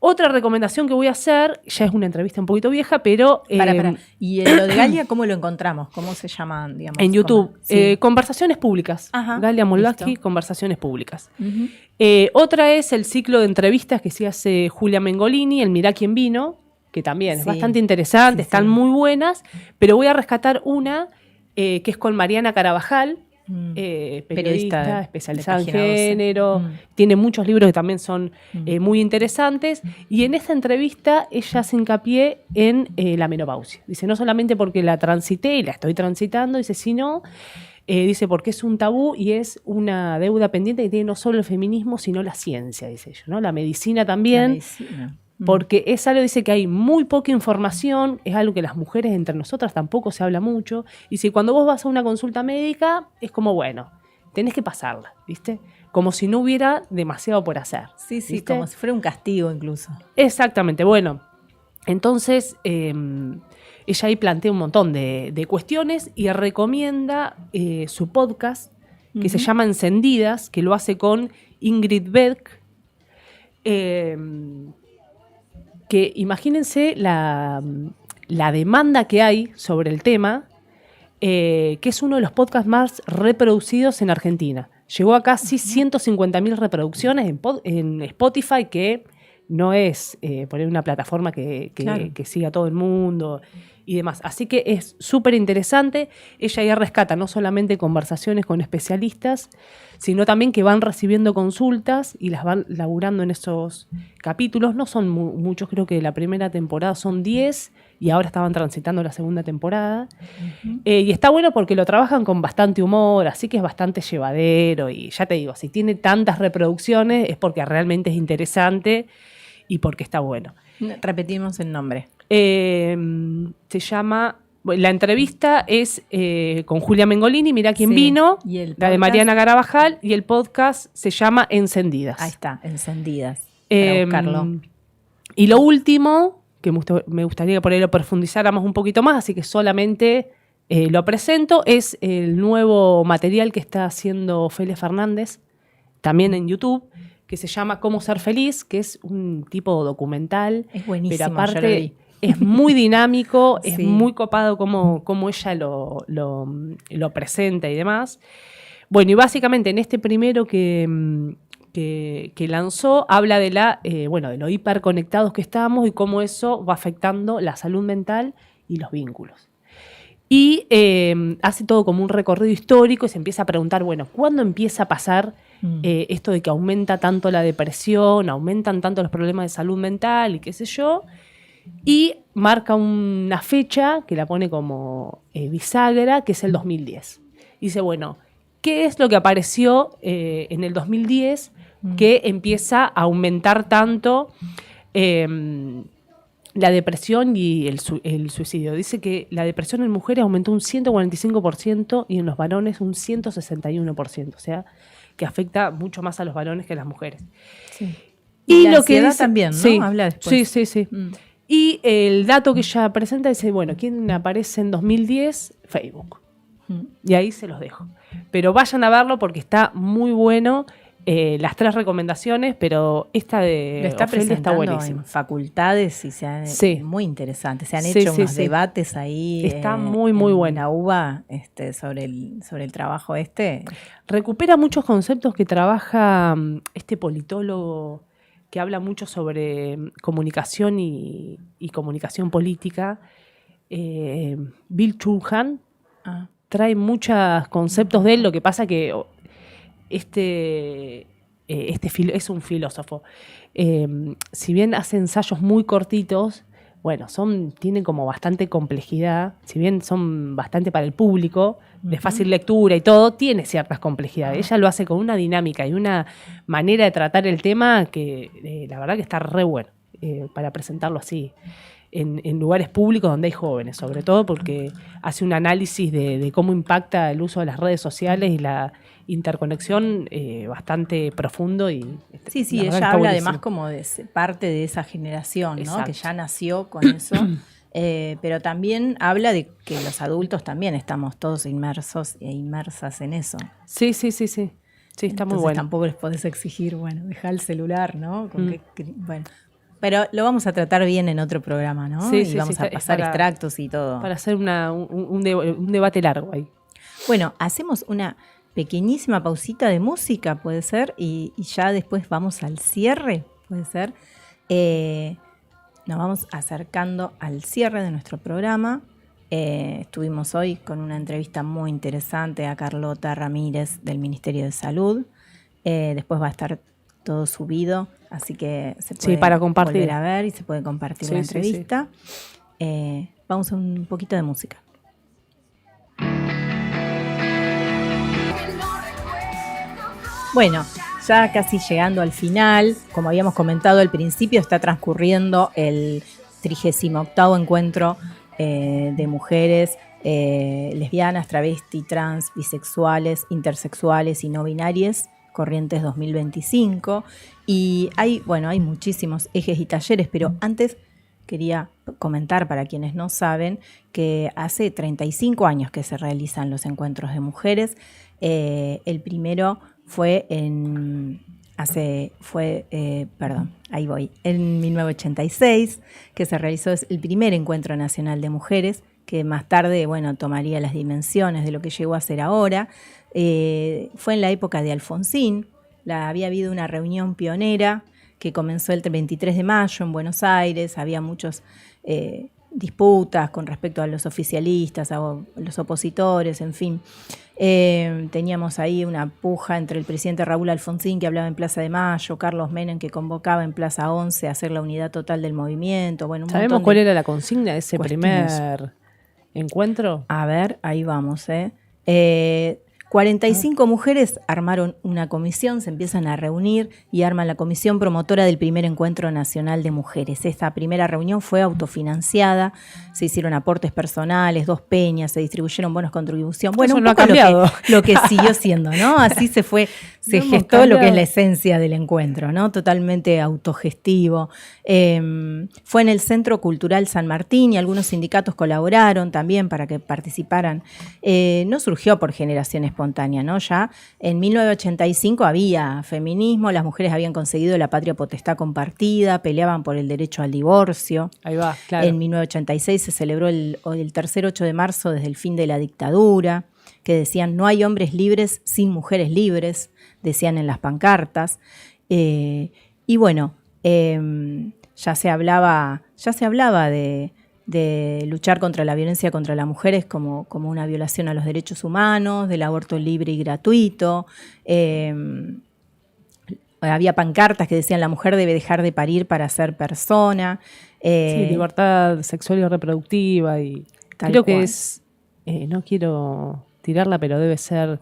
Otra recomendación que voy a hacer, ya es una entrevista un poquito vieja, pero... Para. ¿Y lo de Galia cómo lo encontramos? ¿Cómo se llaman, digamos? En YouTube. Sí. Conversaciones públicas. Ajá, Galia Moldavsky, Conversaciones públicas. Otra es el ciclo de entrevistas que se hace Julia Mengolini, el Mirá quién vino, que también es bastante interesante, están muy buenas, pero voy a rescatar una que es con Mariana Carabajal, periodista especializada en género, tiene muchos libros que también son muy interesantes, y en esta entrevista ella hace hincapié en la menopausia. Dice, no solamente porque la transité y la estoy transitando, dice, sino, dice, porque es un tabú y es una deuda pendiente que tiene no solo el feminismo, sino la ciencia, dice ella, ¿no? La medicina también. La medicina. Porque es algo, dice, que hay muy poca información, es algo que las mujeres entre nosotras tampoco se habla mucho, y si cuando vos vas a una consulta médica, es como, bueno, tenés que pasarla, ¿viste? Como si no hubiera demasiado por hacer. Sí, ¿viste? Como si fuera un castigo incluso. Exactamente, bueno, entonces ella ahí plantea un montón de cuestiones y recomienda su podcast, que se llama Encendidas, que lo hace con Ingrid Beck, que imagínense la demanda que hay sobre el tema, que es uno de los podcasts más reproducidos en Argentina. Llegó a casi 150.000 reproducciones en Spotify, que no es poner una plataforma que siga a todo el mundo y demás. Así que es súper interesante. Ella ya rescata no solamente conversaciones con especialistas, sino también que van recibiendo consultas y las van laburando en esos capítulos. No son muchos, creo que la primera temporada son 10 y ahora estaban transitando la segunda temporada. Y está bueno porque lo trabajan con bastante humor, así que es bastante llevadero. Y ya te digo, si tiene tantas reproducciones es porque realmente es interesante y porque está bueno. Repetimos el nombre. Se llama... La entrevista es con Julia Mengolini, Mirá quién vino, la de Mariana Carabajal, y el podcast se llama Encendidas. Ahí está, Encendidas, para buscarlo. Y lo último, que me gustaría que por ahí lo profundizáramos un poquito más, así que solamente lo presento, es el nuevo material que está haciendo Ofelia Fernández, también en YouTube, que se llama Cómo ser feliz, que es un tipo documental. Es buenísimo, pero aparte yo lo vi. es muy dinámico, es Sí. muy copado como ella lo presenta y demás. Bueno, y básicamente en este primero que lanzó, habla de de lo hiperconectados que estamos y cómo eso va afectando la salud mental y los vínculos. Y hace todo como un recorrido histórico y se empieza a preguntar, bueno, ¿cuándo empieza a pasar esto de que aumenta tanto la depresión, aumentan tanto los problemas de salud mental y qué sé yo? Y marca una fecha que la pone como bisagra, que es el 2010. Dice, bueno, ¿qué es lo que apareció en el 2010 que empieza a aumentar tanto la depresión y el suicidio? Dice que la depresión en mujeres aumentó un 145% y en los varones un 161%, o sea, que afecta mucho más a los varones que a las mujeres. Sí. Y la lo que ansiedad dice, también, ¿no? Sí, Habla después. sí. Y el dato que ella presenta dice, bueno, ¿quién aparece en 2010? Facebook. Y ahí se los dejo. Pero vayan a verlo porque está muy bueno. Las 3 recomendaciones, pero esta de Lo está Ofelia está presentando buenísima. en facultades y muy interesante. Se han hecho unos debates ahí. Está muy bueno. La UBA sobre el trabajo Recupera muchos conceptos que trabaja este politólogo que habla mucho sobre comunicación y comunicación política. Bill Churhan trae muchos conceptos de él. Lo que pasa que es un filósofo. Si bien hace ensayos muy cortitos, bueno, tienen como bastante complejidad, si bien son bastante para el público, de fácil lectura y todo, tiene ciertas complejidades. Ella lo hace con una dinámica y una manera de tratar el tema que la verdad que está re bueno para presentarlo así. En lugares públicos donde hay jóvenes, sobre todo porque hace un análisis de cómo impacta el uso de las redes sociales y la interconexión bastante profundo. Sí, la verdad ella habla buenísimo. además como de parte de esa generación, ¿no? Exacto. Que ya nació con eso, pero también habla de que los adultos también estamos todos inmersos e inmersas en eso. Sí, está muy bueno. Tampoco les podés exigir, dejar el celular, ¿no? Bueno. Pero lo vamos a tratar bien en otro programa, ¿no? Sí, y vamos a pasar extractos y todo. Para hacer un debate largo ahí. Bueno, hacemos una pequeñísima pausita de música, puede ser, y ya después vamos al cierre, puede ser. Nos vamos acercando al cierre de nuestro programa. Estuvimos hoy con una entrevista muy interesante a Carlota Ramírez del Ministerio de Salud. Después va a estar todo subido, así que se puede para compartir. volver a ver y se puede compartir la entrevista. Vamos a un poquito de música. Bueno, ya casi llegando al final, como habíamos comentado al principio, está transcurriendo el 38º encuentro de mujeres lesbianas, travesti, trans, bisexuales, intersexuales y no binarias, Corrientes 2025. Y hay muchísimos ejes y talleres, pero antes quería comentar para quienes no saben que hace 35 años que se realizan los encuentros de mujeres. El primero fue en 1986, que se realizó el primer encuentro nacional de mujeres, que más tarde, tomaría las dimensiones de lo que llegó a ser ahora. Fue en la época de Alfonsín. Había habido una reunión pionera que comenzó el 23 de mayo en Buenos Aires. Había muchas disputas con respecto a los oficialistas, a los opositores, en fin. Teníamos ahí una puja entre el presidente Raúl Alfonsín, que hablaba en Plaza de Mayo, Carlos Menem, que convocaba en Plaza 11 a hacer la unidad total del movimiento. ¿Sabemos cuál era la consigna de ese primer encuentro? A ver, ahí vamos. 45 mujeres armaron una comisión, se empiezan a reunir y arman la comisión promotora del primer encuentro nacional de mujeres. Esta primera reunión fue autofinanciada, se hicieron aportes personales, 2 peñas, se distribuyeron bonos contribución. Bueno, eso un no ha poco cambiado. Lo que siguió siendo, ¿no? Así se gestó lo que es la esencia del encuentro, ¿no? Totalmente autogestivo. Fue en el Centro Cultural San Martín y algunos sindicatos colaboraron también para que participaran. No surgió por generación espontánea, espontánea, ¿no? Ya en 1985 había feminismo, las mujeres habían conseguido la patria potestad compartida, peleaban por el derecho al divorcio. Ahí va, claro. En 1986 se celebró el tercer 8 de marzo desde el fin de la dictadura, que decían no hay hombres libres sin mujeres libres, decían en las pancartas. Y bueno, ya se hablaba de luchar contra la violencia contra las mujeres como una violación a los derechos humanos, del aborto libre y gratuito. Había pancartas que decían la mujer debe dejar de parir para ser persona. Sí, libertad sexual y reproductiva. Y creo que es, no quiero tirarla, pero debe ser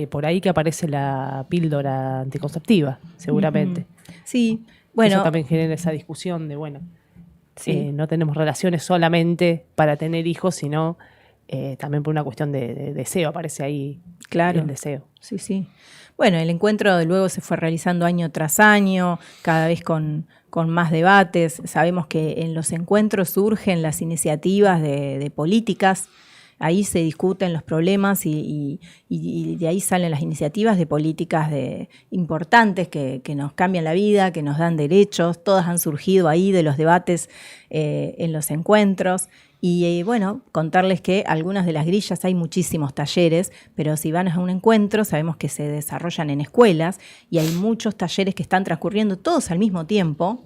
por ahí que aparece la píldora anticonceptiva, seguramente. Sí, bueno. Eso también genera esa discusión de, bueno, sí. No tenemos relaciones solamente para tener hijos, sino también por una cuestión de deseo, aparece ahí claro. el deseo. Sí, sí. Bueno, el encuentro luego se fue realizando año tras año, cada vez con más debates. Sabemos que en los encuentros surgen las iniciativas de políticas. Ahí se discuten los problemas y de ahí salen las iniciativas de políticas importantes que nos cambian la vida, que nos dan derechos. Todas han surgido ahí de los debates en los encuentros. Y bueno, contarles que algunas de las grillas hay muchísimos talleres, pero si van a un encuentro sabemos que se desarrollan en escuelas y hay muchos talleres que están transcurriendo todos al mismo tiempo.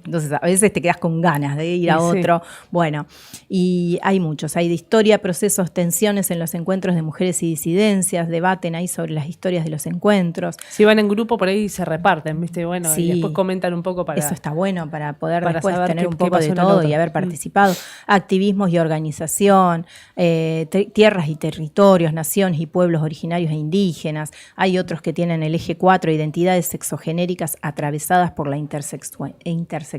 Entonces a veces te quedas con ganas de ir a otro. Sí. Bueno, y hay muchos. Hay de historia, procesos, tensiones en los encuentros de mujeres y disidencias. Debaten ahí sobre las historias de los encuentros. Si van en grupo por ahí se reparten, ¿viste? Bueno, sí. Y después comentan un poco para... Eso está bueno para poder después tener un poco de todo y haber participado. Activismos y organización, tierras y territorios, naciones y pueblos originarios e indígenas. Hay otros que tienen el eje 4, identidades sexogenéricas atravesadas por la interseccionalidad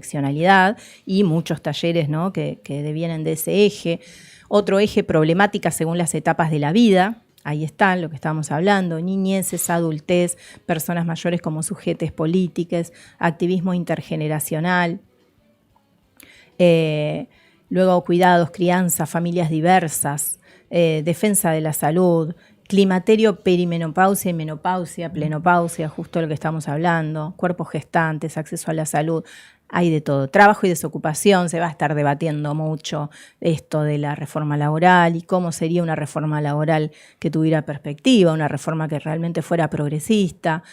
y muchos talleres, ¿no? que devienen de ese eje. Otro eje, problemática según las etapas de la vida. Ahí está lo que estábamos hablando, niñeces, adultez, personas mayores como sujetes políticos, activismo intergeneracional. Luego cuidados, crianza, familias diversas, defensa de la salud, climaterio, perimenopausia y menopausia, plenopausia, justo lo que estamos hablando, cuerpos gestantes, acceso a la salud. Hay de todo. Trabajo y desocupación, se va a estar debatiendo mucho esto de la reforma laboral y cómo sería una reforma laboral que tuviera perspectiva, una reforma que realmente fuera progresista.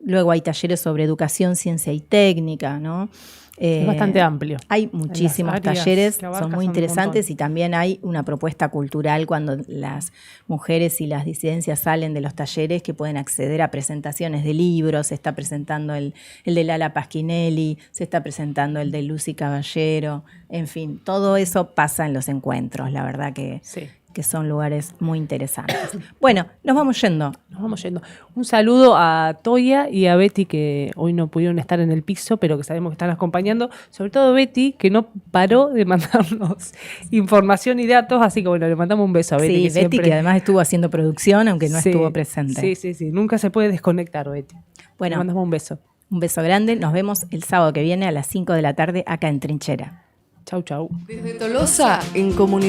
Luego hay talleres sobre educación, ciencia y técnica, ¿no? Es bastante amplio. Hay muchísimos talleres, son muy interesantes y también hay una propuesta cultural cuando las mujeres y las disidencias salen de los talleres que pueden acceder a presentaciones de libros. Se está presentando el de Lala Pasquinelli, se está presentando el de Lucy Caballero, en fin, todo eso pasa en los encuentros, la verdad que... Sí. Que son lugares muy interesantes. Bueno, nos vamos yendo. Un saludo a Toya y a Betty, que hoy no pudieron estar en el piso, pero que sabemos que están acompañando. Sobre todo Betty, que no paró de mandarnos información y datos, así que bueno, le mandamos un beso a Betty. Sí, que Betty siempre... que además estuvo haciendo producción, aunque no estuvo presente. Sí. Nunca se puede desconectar, Betty. Bueno, le mandamos un beso. Un beso grande. Nos vemos el sábado que viene a las 5 de la tarde acá en Trinchera. Chau. Desde Tolosa, en comunidad.